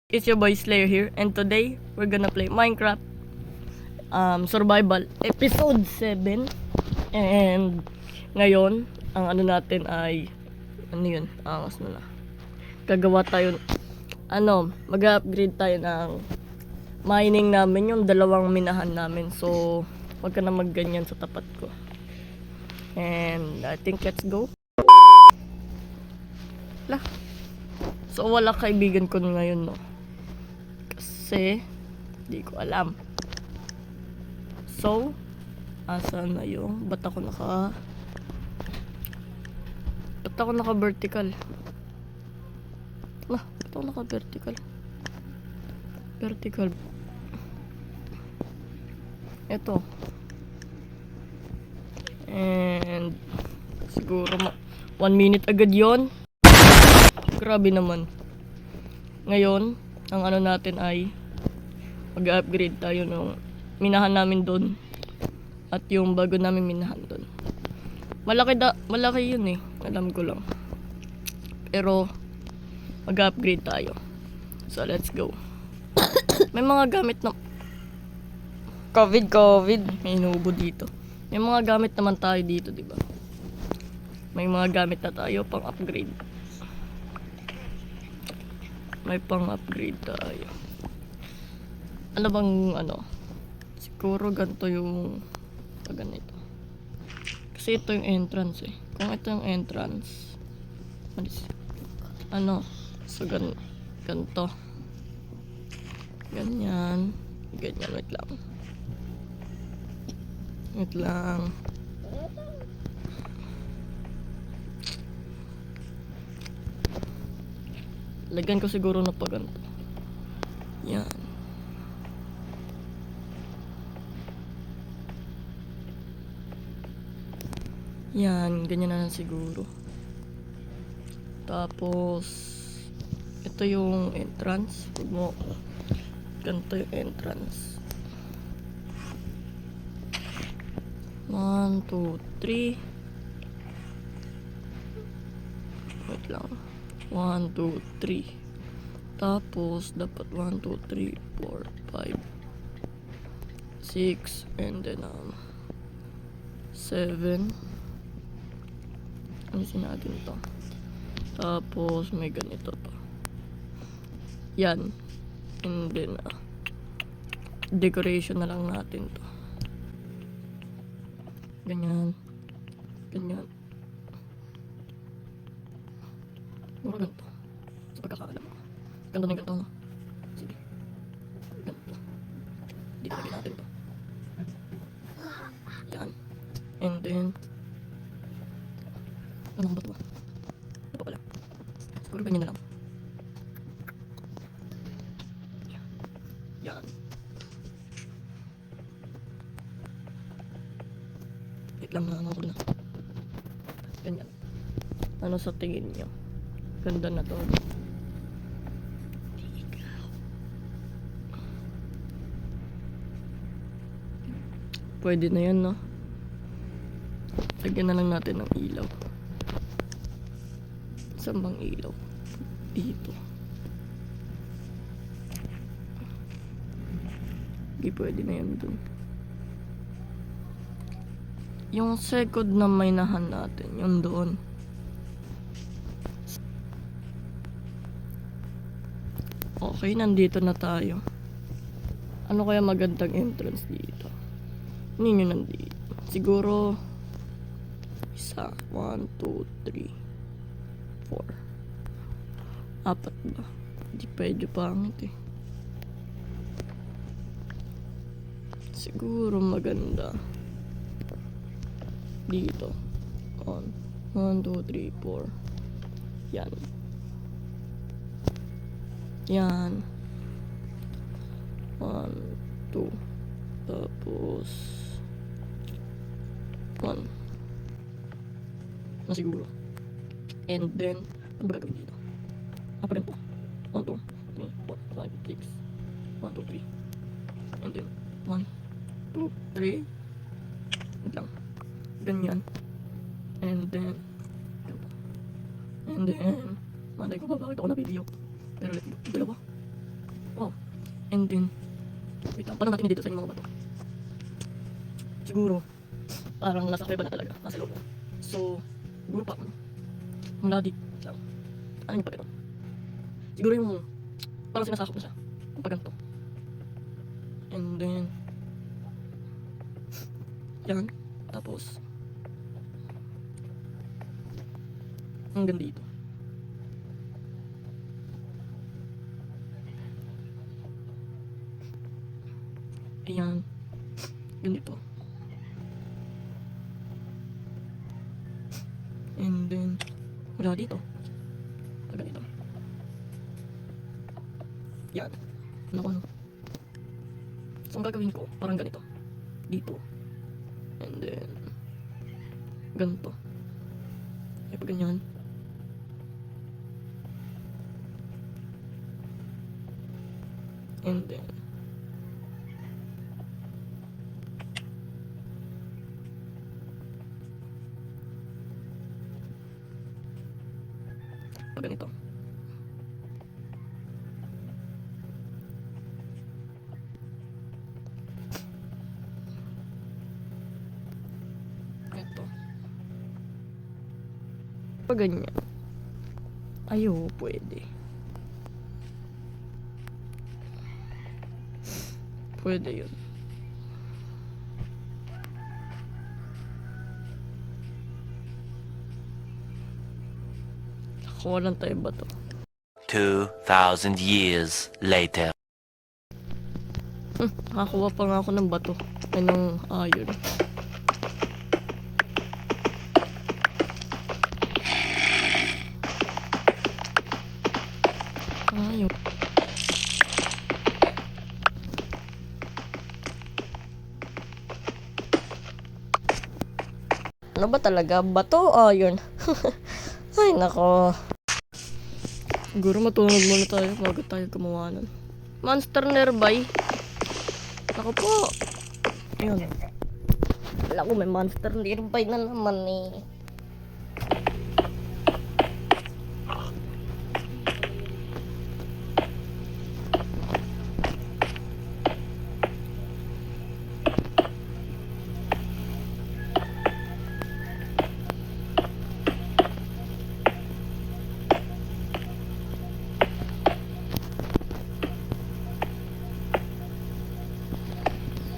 It's your boy Slayer here, and today we're gonna play Minecraft Survival Episode 7. And ngayon, ang ano natin ay angas na. Gagawa tayo mag-upgrade tayo ng mining namin, yung dalawang minahan namin. So, wag ka na magganyan sa tapat ko. And I think let's go. So, wala kaibigan ko ngayon, no? Kasi di ko alam. So, asan na yung ba't ako naka vertical? Ba't ako naka vertical? Ito. And siguro 1 minute agad yon. Grabe naman. Ngayon, ang ano natin ay mag-upgrade tayo ng minahan namin doon at yung bago namin minahan doon. Malaki yun eh. Alam ko lang. Pero mag-upgrade tayo. So let's go. May mga gamit na COVID. May inuubo dito. May mga gamit naman tayo dito, di ba? May mga gamit na tayo pang upgrade. May pang-upgrade tayo. Ano bang siguro ganito yung ganito. Kasi ito yung entrance eh. Kung ito yung entrance, so ganito. Ganyan. Wait lang. Lagyan ko siguro na pa ganito. Yan. Yan, ganyan na lang siguro. Tapos ito yung entrance. Ganito yung entrance. 1, 2, 3. Wait lang. 1, 2, 3. Tapos dapat 1, 2, 3, 4, 5, 6, and then 7. Alisin natin to. Tapos may ganito to. Yan. And then decoration na lang natin to. Ganyan. Mura ganito. Sa pagkakaalam ko. Ganito na yung ganito, no? Sige. Ganito. Dito lagyan natin to. Yan. And then ano ba ito? Ito pa pala. Siguro ganyan na lang. Yan. Wait lang na ako na. Ganyan. Ano sa tingin nyo? Ganda na to. Pwede na yan, no? Lagyan na lang natin ng ilaw. Saan bang ilaw? Dito. Hindi pwede na yan dun. Yung second na minahan natin, yung doon. Okay, nandito na tayo. Ano kaya magandang entrance dito? Ninyo nandito. Siguro isa, 1, 2, 3, 4. 4 ba? Hindi pwede pangit eh. Siguro maganda dito. 1, 2, 3, 4. Yan. Yan. 1, 2. Tapos 1. Na siguro. And then ano ba gagawin dito? Apa rin po? 1, 2, 3, 4, 5, 6. 1, 2, 3. And then 1, 2, 3. Wait lang. Ganyan. And then manday ko ba bakit ako na video? Pero let's go. Dalawa. And then, wait lang, paano natin dito sa yung mga bato? Siguro, parang nasa kuweba na talaga, nasa loob. So, siguro pa, mula dito lang. Ano yung pagkano? Siguro yung, parang sinasakop na siya. Yung pagganto. And then, yan. Tapos, hanggang dito. Ayan. Ganito. And then, wala dito. Ganito. Yan. Ano. So, ang gagawin ko, parang ganito. Dito. And then, ganito. E pag ganyan. And then, pag ganito. Ito. Pag ganyan. Ayo, pwede. Pwede yun. Kuha lang tayo ba to? 2,000 years later. Nakakuha pa nga ako ng bato. Ay, ng iron. Ayun. Ano ba talaga? Bato o iron? Ay, nako. Siguro matulog muna tayo bago tayo gumawa nun. Monster nearby. Ako po. Ayun. Wala ko, may monster nearby na naman eh.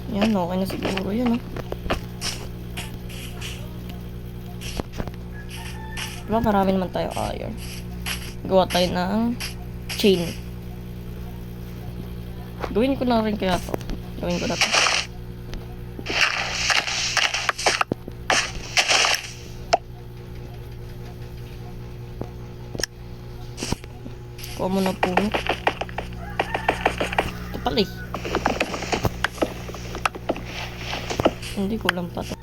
Yan, okay na siguro yun, oh. Diba marami naman tayo iron. Gawa tayo ng chain. Gawin ko na rin kaya to. Gawin ko na to. Kuha mo na puno. Ito pala eh. Hindi ko lang pa to.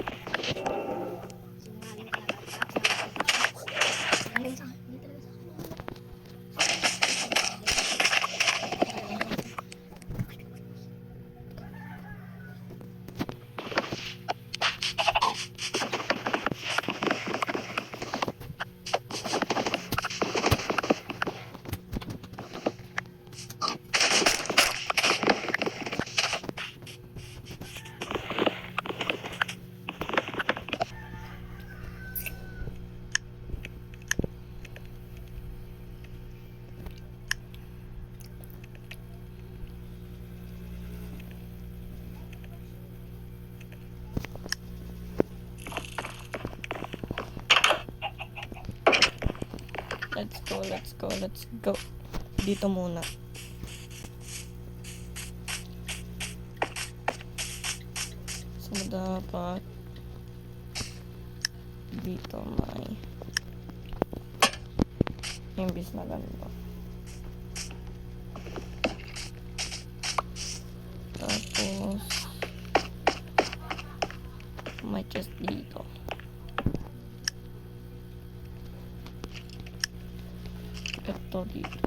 Let's go. Dito muna. So, dapat dito may imbis na ganito. Tapos may chest dito. Ito dito.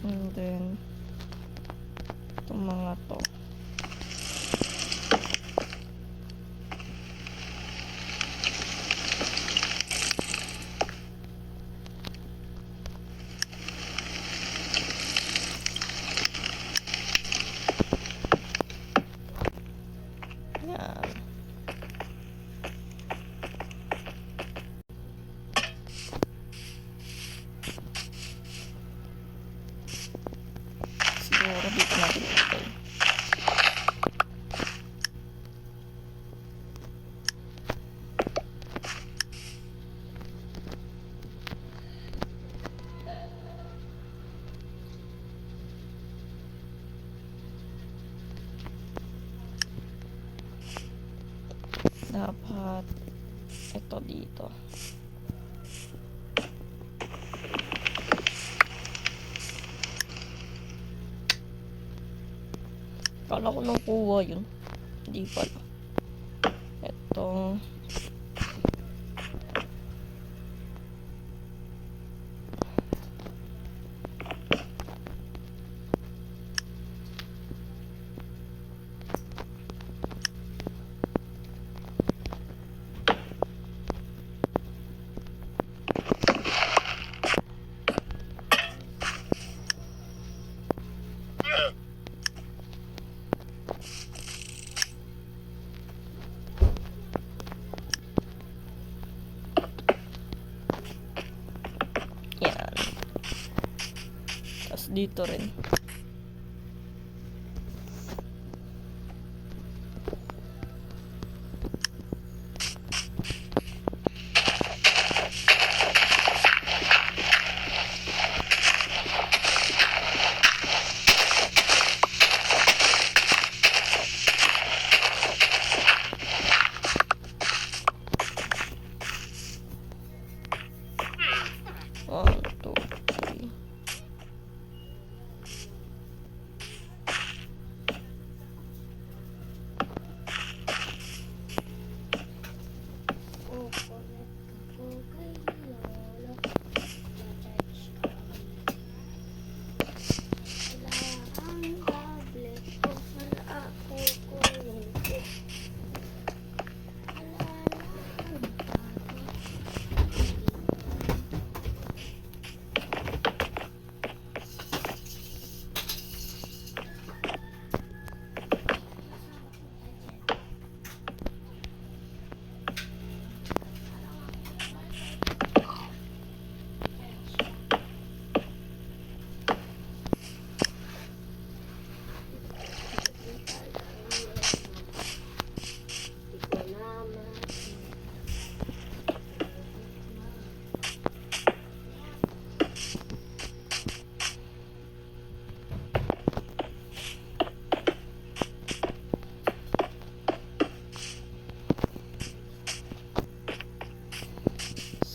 And then itong mga to. Siguro dito natin ilagay. Dapat ito dito. Kala ko nakuha yun. Hindi pala. Ito. Yan. Tapos dito rin. One, two, three.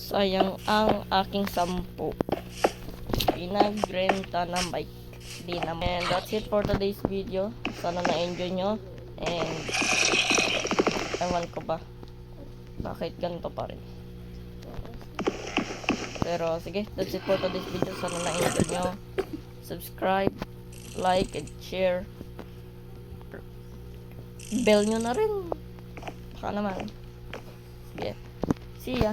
Sayang ang aking 10. Pinagrenta ng bike. Di naman. And that's it for today's video. Sana na-enjoy nyo. And ewan ko ba bakit ganito pa rin. Pero sige, that's it for today's video. Sana na-enjoy nyo. Subscribe, like, and share. Bell nyo na rin. Baka naman. Sige. See ya.